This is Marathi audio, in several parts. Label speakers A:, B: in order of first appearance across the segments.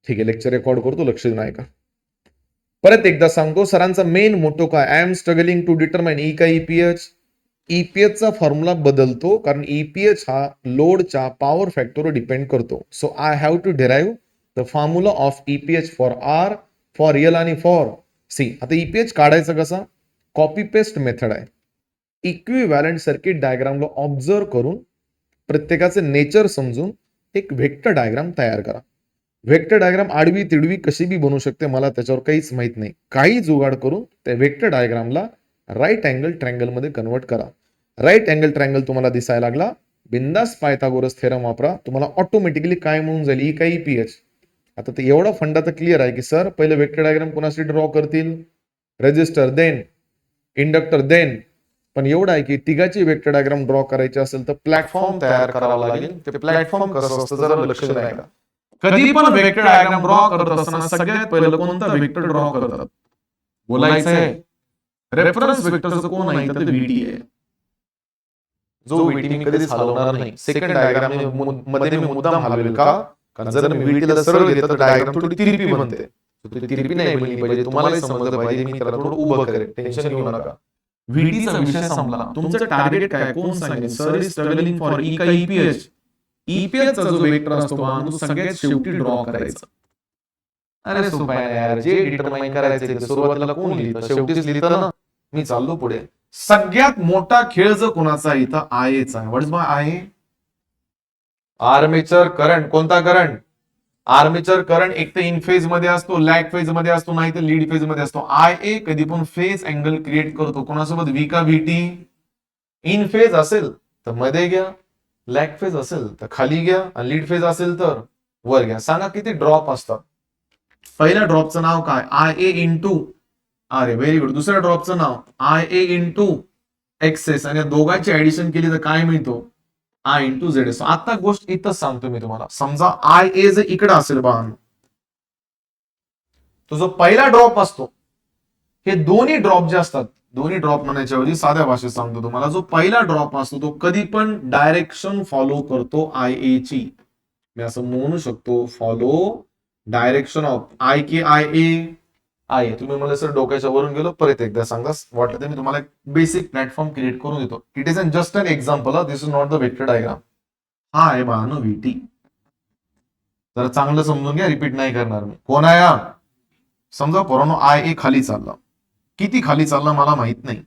A: ठीक आहे, लेक्चर रेकॉर्ड करतो, लक्ष देऊन ऐका. परत एकदा सांगतो, सरांचा मेन मोटो काय, I am struggling to determine E का ईपीएच. ईपीएचचा फॉर्म्युला बदलतो कारण ईपीएच हा लोडच्या पॉवर फॅक्टरवर डिपेंड करतो. So I have to derive the formula of EPH for R, for L आणि फॉर सी. आता ईपीएच काढायचं कसा, कॉपी पेस्ट मेथड आहे. इक्विव्हॅलंट सर्किट डायग्रामला ऑब्झर्व करून प्रत्येकाचे नेचर समजून एक व्हेक्टर डायग्राम तयार करा. व्हेक्टर डायग्राम आडवी तिडवी कशी बी बनू शकते, मला त्याच्यावर काहीच माहित नाही. काही जुगाड करून त्या व्हेक्टर डायग्रामला राईट अँगल ट्रँगल मध्ये कन्वर्ट करा. राईट अँगल ट्रँगल तुम्हाला दिसायला लागला, बिंदास पायथागोरस थेरम वापरा, तुम्हाला ऑटोमॅटिकली काय म्हणून जाईल, ई काही पीएच. आता ते एवढा फंडा तर क्लिअर आहे की सर पहिले व्हेक्टर डायग्राम कोणासाठी ड्रॉ करतील, रेजिस्टर देन इंडक्टर देन. पण एवढं आहे की तिघाची व्हेक्टर डायग्राम ड्रॉ करायची असेल तर प्लॅटफॉर्म तयार करावा लागेल. ते प्लॅटफॉर्म कसं असतं जरा लक्ष द्या.
B: कधी पण वेक्टर डायग्राम ड्रॉ करत असताना सगळ्यात पहिलं कोणता वेक्टर ड्रॉ करतात, बोलायचं आहे. रेफरन्स वेक्टरचं कोण आहे तर व्हीटी आहे,
A: जो व्हीटी मी कधीच हलवणार नाही. सेकंड डायग्राम मध्ये मी मुद्दाम हलवेल का, कारण जर मी व्हीटीला सरळ घेतलं तर डायग्राम थोडी तिरपी बनते. तिरपी नाही बनली पाहिजे, तुम्हालाही समजलं पाहिजे, मी त्याला थोडं उभं करेन, टेन्शन घेऊ नका.
B: व्हीटीचा विषय संपला. तुमचं टार्गेट काय, कोण सांगेल sir is struggling for E का ईपीएच. ईपीएचचा जो वेक्टर असतो तो सगळ्यात शेवटी ड्रॉ करायचा.
A: अरे सोपं आहे यार, जे डिटरमाइन करायचं सुरुवातीला कोण लिहितं, शेवटीच लिहितं ना. मी चाललो पुढे.
B: सगळ्यात मोठा खेळ जो कोणाचा इथं आयचा आहे. What is my I,
A: armature current. कोणता करंट, आर्मेचर करंट. एक तर इन फेज मध्ये असतो, लॅग फेज मध्ये असतो, नाही तर लीड फेज मध्ये असतो. आय ए कधी पण फेज अँगल क्रिएट करतो. कोणासोबत, व्ही का व्हीटी. इन फेज असेल तर मध्ये घ्या, लॅग फेज असेल तर खाली घ्या, आणि लीड फेज असेल तर वर घ्या. सांगा किती ड्रॉप असतात.
B: पहिल्या ड्रॉपचं नाव काय, आय ए इंटू, अरे व्हेरी गुड. दुसऱ्या ड्रॉपचं नाव आय ए इंटू एक्सेस, आणि या दोघांची ऍडिशन केली तर काय मिळतो, आय इंटू झेड एस.
A: आता गोष्ट इथंच सांगतो मी तुम्हाला. समजा आय ए जर इकडे असेल बघा, तो जो पहिला ड्रॉप असतो, हे दोन्ही ड्रॉप जे असतात, दोन्ही ड्रॉप म्हणायच्या ऐवजी साध्या भाषेत सांगतो तुम्हाला, जो पहिला ड्रॉप असतो तो कधी पण डायरेक्शन फॉलो करतो आय ए ची. मी असं म्हणू शकतो, फॉलो डायरेक्शन ऑफ आय के आय ए. आहे, तुम्ही मला सर डोक्याच्या वरून गेलो, परत एकदा सांगा, वाटलं तर मी तुम्हाला एक बेसिक प्लॅटफॉर्म क्रिएट करून देतो. It is just an example, this is not the vector diagram. हा आहे बानो व्हीटी. जरा चांगलं समजून घ्या, रिपीट नाही करणार मी. कोण आहे हा, समजा पोरांनो आय ए खाली चालला, किती खाली चालला मला माहित नाही.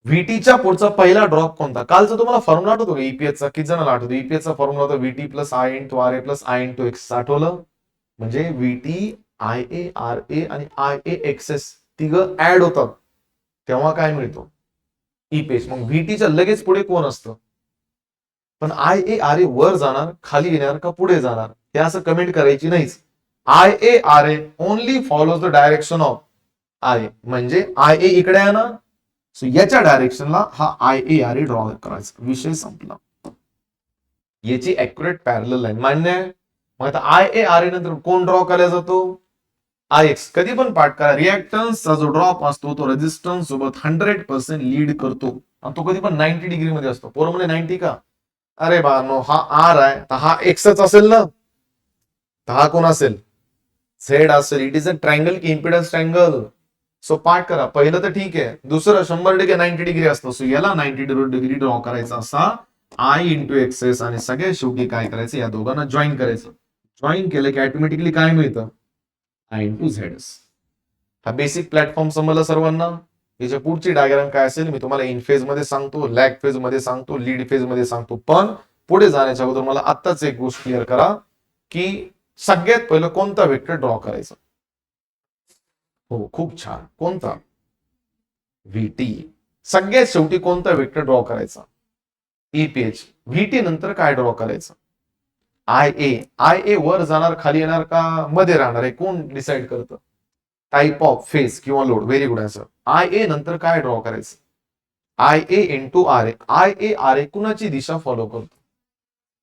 A: व्हीटीच्या पुढचा पहिला ड्रॉप कोणता, कालचा तुम्हाला फॉर्म्युला आठवतो का ईपीएचचा, किती जणांना आठवतो. ईपीएचचा फॉर्म्युला होता VT plus I into R A plus I into X. आठवलं, म्हणजे VT, I A, R A आणि आय ए एक्सेस तिघ ऍड होतात तेव्हा काय मिळतो, ईपीएच. मग व्हीटीच्या लगेच पुढे कोण असतं, पण आय ए आर ए वर जाणार, खाली येणार का पुढे जाणार, हे असं कमेंट करायची नाहीच. I A R A only follows the direction of I A, म्हणजे आय ए इकडे आहे ना, सो याच्या डायरेक्शनला हा I A R A draw करायचा, विषय संपला. याची अॅक्युरेट पॅरलल लाईन मान्य आहे. मग आता आय ए आर ए नंतर कोण ड्रॉ केला जातो, आय एक्स. कधी पण पाठ करा, रिएक्टन्सचा जो ड्रॉप असतो तो रेझिस्टन्स सोबत 100% लीड करतो, आणि तो कधी पण 90 डिग्री मध्ये असतो. पोरं म्हणजे 90 का, अरे बानो हा आर आहे तर हा एक्सच असेल ना, तर हा कोण असेल, झेड असेल. इट इज अ ट्रँगल की इम्पिडन्स ट्रँगल. सो पाठ करा. पहिलं तर ठीक आहे, दुसरं 100% 90 डिग्री असतो, सो याला 90 डिग्री ड्रॉ करायचा असा आय इंटू एक्सेस, आणि सगळ्यात शेवटी काय करायचं, या दोघांना जॉईन करायचं. जॉईन केलं की ऑटोमॅटिकली काय मिळतं, आय इंटू झेड एस. हा बेसिक प्लॅटफॉर्म समजला सर्वांना. याच्या पुढची डायग्राम काय असेल मी तुम्हाला इन फेज मध्ये सांगतो, लॅग फेज मध्ये सांगतो, लीड फेज मध्ये सांगतो. पण पुढे जाण्याच्या अगोदर मला आत्ताच एक गोष्ट क्लिअर करा की सगळ्यात पहिलं कोणता वेक्टर ड्रॉ करायचा. हो खूप छान, कोणता, व्हीटी. सगळ्यात शेवटी कोणता वेक्टर ड्रॉ करायचा, ईपीएच. व्हीटी नंतर काय ड्रॉ करायचं, आय ए. आय ए वर जाणार, खाली येणार का मध्ये राहणार, हे कोण डिसाइड करतं, टाइप ऑफ फेज किंवा load. Very good answer. I A नंतर काय ड्रॉ करायचं, I A into R A. I A R A कुणाची दिशा फॉलो करतो,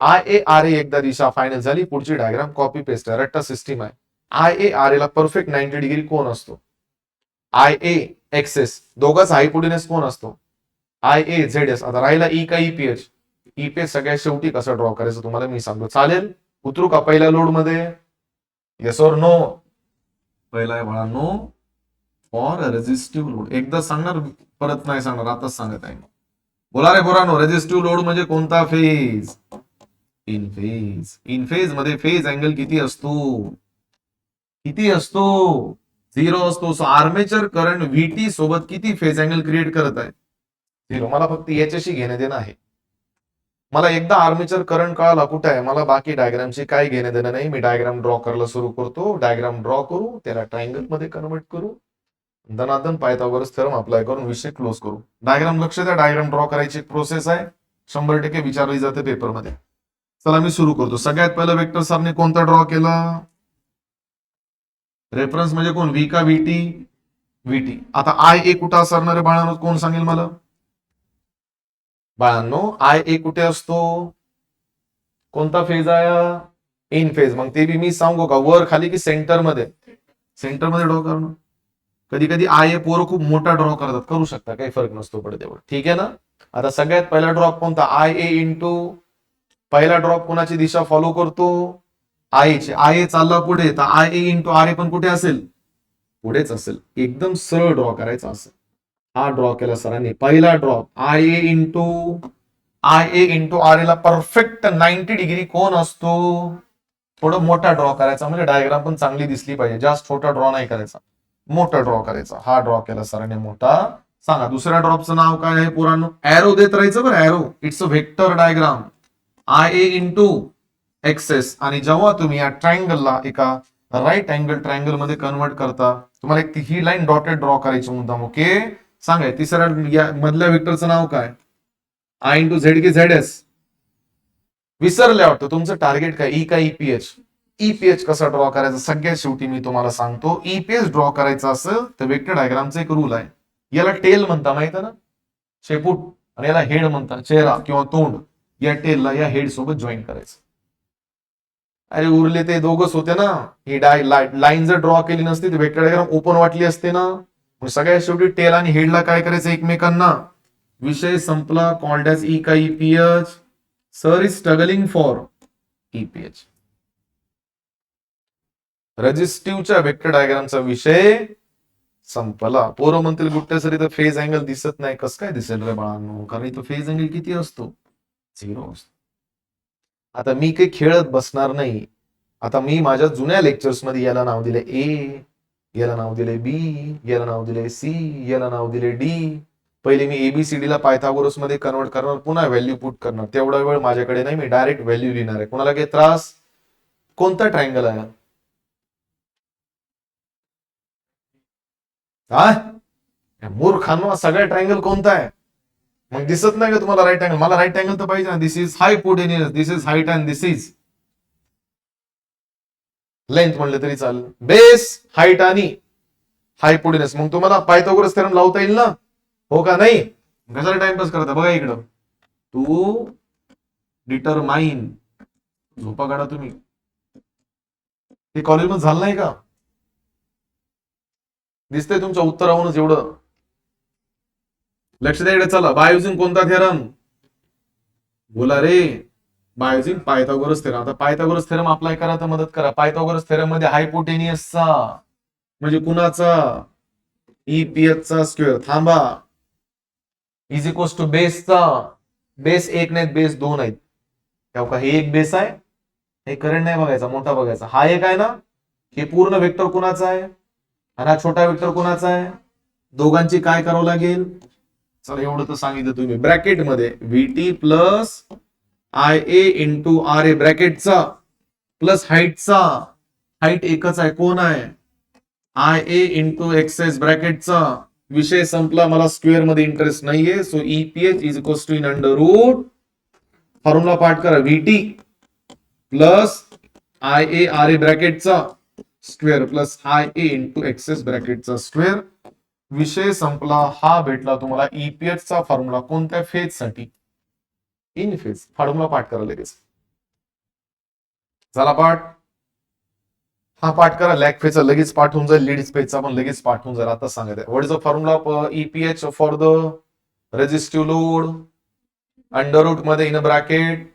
A: आय ए आर ए. एकदा दिशा फायनल झाली, पुढची डायग्राम कॉपी पेस्ट आहे, रट्टा सिस्टीम आहे. आय ए आर ए ला परफेक्ट 90 डिग्री कोण असतो, आय ए एक्सेस. दोघांचा हाय पुढेनेस कोण असतो, आय ए झेड एस. आता राहिला ई का ईपीएच. ईपीएच सगळ्यात शेवटी कसं ड्रॉ करायचं तुम्हाला मी सांगतो, चालेल. उतरू का पहिल्या लोड मध्ये? येस और नो? पहिला आहे बाळा नो फॉर रेझिस्टिव्ह लोड. एकदा सांगणार, परत नाही सांगणार, आताच सांगत आहे. बोला रे पोरांनो, रेझिस्टिव्ह लोड म्हणजे कोणता phase? In phase. In phase मध्ये फेज अँगल किती असतो? किती असतो? 0 असतो. सो आर्मेचर करंट व्हीटी सोबत किती फेज अँगल क्रिएट करत आहे? 0. मला फक्त याच्याशी घेणं देणं आहे. मला एकदा आर्मेचर करंट कळाला कुठे आहे, मला बाकी डायग्रामशी काही घेणं देणं नाही. मी डायग्राम ड्रॉ करायला सुरू करतो. डायग्राम ड्रॉ करू, त्याला ट्रायंगल मध्ये कन्वर्ट करू, दनादन पायथागोरस थेरम अप्लाय करून विषय क्लोज करू. डायग्राम लक्ष द्या, डायग्राम ड्रॉ करायची एक प्रोसेस आहे. 100% विचारली जाते पेपरमध्ये. चला मी सुरू करतो. सगळ्यात पहिलं वेक्टर सरने कोणता ड्रॉ केला? रेफरन्स म्हणजे कोण? व्ही का व्हीटी? व्हीटी. आता आय ए कुठं असणार आहे बाळांनो, कोण सांगेल मला? बाळांनो आय ए कुठे असतो? कोणता फेज आहे? In phase. मग ते बी मी सांगू का, वर खाली की सेंटर मध्ये? सेंटर मध्ये ड्रॉ करणं. कधी कधी आय ए पोरं खूप मोठा ड्रॉ करतात, करू शकता, काही फरक नसतो पडत एवढं. ठीक आहे ना? आता सगळ्यात पहिला ड्रॉप कोणता? आय ए इंटू, पहिला ड्रॉप कोणाची दिशा फॉलो करतो? आय ची. आय ए चालला पुढे, तर आय ए इंटू आर ए पण कुठे असेल? पुढेच असेल. एकदम सरळ ड्रॉ करायचा असेल. हा ड्रॉ केला सरांनी. पहिला drop I A into R A ला परफेक्ट 90 डिग्री कोण असतो? थोडं मोठा ड्रॉ करायचा, म्हणजे डायग्राम पण चांगली दिसली पाहिजे. जास्त छोटा ड्रॉ नाही करायचा, मोठा ड्रॉ करायचा. हा ड्रॉ केला सरांनी मोठा. सांगा दुसऱ्या ड्रॉपचं नाव काय आहे पोरांनो? एरो देत राहायचं बरं, arrow. It's a vector diagram. I A into XS. आणि जेव्हा तुम्ही या ट्रायंगलला एका राईट अँगल ट्रायंगल मध्ये कन्वर्ट करता, तुम्हाला एक ही लाईन डॉटेड ड्रॉ करायची मुद्दाम. ओके, सांगा तिसऱ्या या मधल्या वेक्टरचं नाव काय? आय इंटू झेड की झेड एस? विसरले वाटतं. तुमचं टार्गेट काय? ई का ईपीएच? ईपीएच कसा ड्रॉ करायचा सगळ्यात शेवटी मी तुम्हाला सांगतो. ईपीएच ड्रॉ करायचा असेल तर वेक्टर डायग्रामचा एक रूल आहे. याला टेल म्हणता, माहित आहे ना? शेपूट. आणि याला हेड म्हणता, चेहरा किंवा तोंड. या टेलला या हेड सोबत जॉईन करायचं. अरे उरले ते दोघच होते ना. ही लाईन जर ड्रॉ केली नसती तर वेक्टर डायग्राम ओपन वाटली असते ना. मग सगळ्यात शेवटी टेल आणि हेडला काय करायचं एकमेकांना? विषय संपला. कॉल्ड एज ई का EPH? Sir is struggling for EPH. रेजिस्टिव्हच्या वेक्टर डायग्रामचा विषय संपला. पोरं म्हणतील गुट्टे सर इथं फेज अँगल दिसत नाही. कसं काय दिसेल रे बाळांनो? कारण इथं फेज अँगल किती असतो? 0 असतो. आता मी काही खेळत बसणार नाही. आता मी माझ्या जुन्या लेक्चर्स मध्ये याला नाव दिले ए, याला नाव दिले बी, याला नाव दिले सी, याला नाव दिले डी. पहिले मी एबीसीडी ला पायथागोरस मध्ये कन्वर्ट करणार, पुन्हा व्हॅल्यू पुट करणार. तेवढा वेळ माझ्याकडे नाही, मी डायरेक्ट व्हॅल्यू लिहिणार आहे. कोणाला काही त्रास? कोणता ट्रायंगल आहे हा? मूर्खांनो, सगळ्या ट्रायंगल कोणता आहे? मग दिसत नाही का तुम्हाला राईट अँगल? मला राईट अँगल तर पाहिजे ना. This is hypotenuse, this is height and this is length म्हणलं तरी चालेल. बेस, हाईट आणि हायपोटेन्युअस. मग तुम्हाला पायथागोरस थेरम लावता येईल ना? हो का नाही? कशाला टाइमपास करता? बघा इकडं. To determine. झोपा काढा तुम्ही. हे कॉलेजमध्ये झालं नाही का? दिसतंय तुमच्या उत्तरावरूनच एवढं. लक्ष द्या इकडे. चला, बाय युजिंग कोणता थेरम? बोला रे. By using Pythagoras theorem. आता पायथागोरस थेरम अप्लाय करा तर मदत करा. पायथागोरस थेरम मध्ये हायपोटेनियसचा म्हणजे कुणाचा? ईपीएचचा स्क्वेअर. थांबा. इज इक्वल्स टू बेसचा. बेस 1 नाहीत, बेस 2 आहेत. तेव्हा हे एक बेस आहे. हे करंट नाही बघायचा, मोठा बघायचा. हा एक आहे ना. हे पूर्ण वेक्टर कुणाचा आहे आणि हा छोटा वेक्टर कुणाचा आहे? दोघांची काय करावं लागेल? चला एवढं तर सांगितलं तुम्ही. ब्रॅकेट मध्ये VT plus I A into R A ब्रॅकेटचा प्लस हाईटचा. हाईट एकच आहे, कोण आहे? आय ए इंटू एक्सेस ब्रॅकेटचा. विषय संपला. मला स्क्वेअर मध्ये इंटरेस्ट नाहीये. So EPH is equals to in under root. Formula पाठ करा. VT plus I A R A ब्रॅकेटचा square plus I A into XS ब्रॅकेटचा स्क्वेअर. विषय संपला. हा भेटला तुम्हाला ईपीएच चा फॉर्म्युला. कोणत्या फेज साठी? In phase. फॉर्म्युला पाठ करा लगेच. झाला पाठ? हा पाठ करा. लॅग फेजचा लगेच पाठ होऊन जाईल. लीड फेजचा पण लगेच पाठ होऊन जाईल. आता सांगत आहे. What is the formula EPH for the resistive load? Under root मध्ये in bracket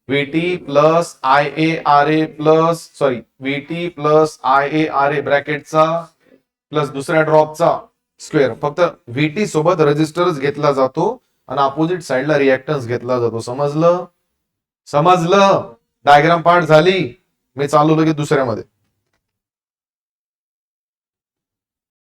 A: VT plus I A R A plus sorry VT plus I A R A ब्रॅकेटचा प्लस दुसऱ्या ड्रॉपचा स्क्वेअर. फक्त व्हीटी सोबत रेजिस्टर्स घेतला जातो आणि अपोजिट साइडला रिएक्टन्स घेतला जातो. समजलं? समजलं? डायग्राम पार्ट झाली. मी चालू लगेच दुसऱ्यामध्ये.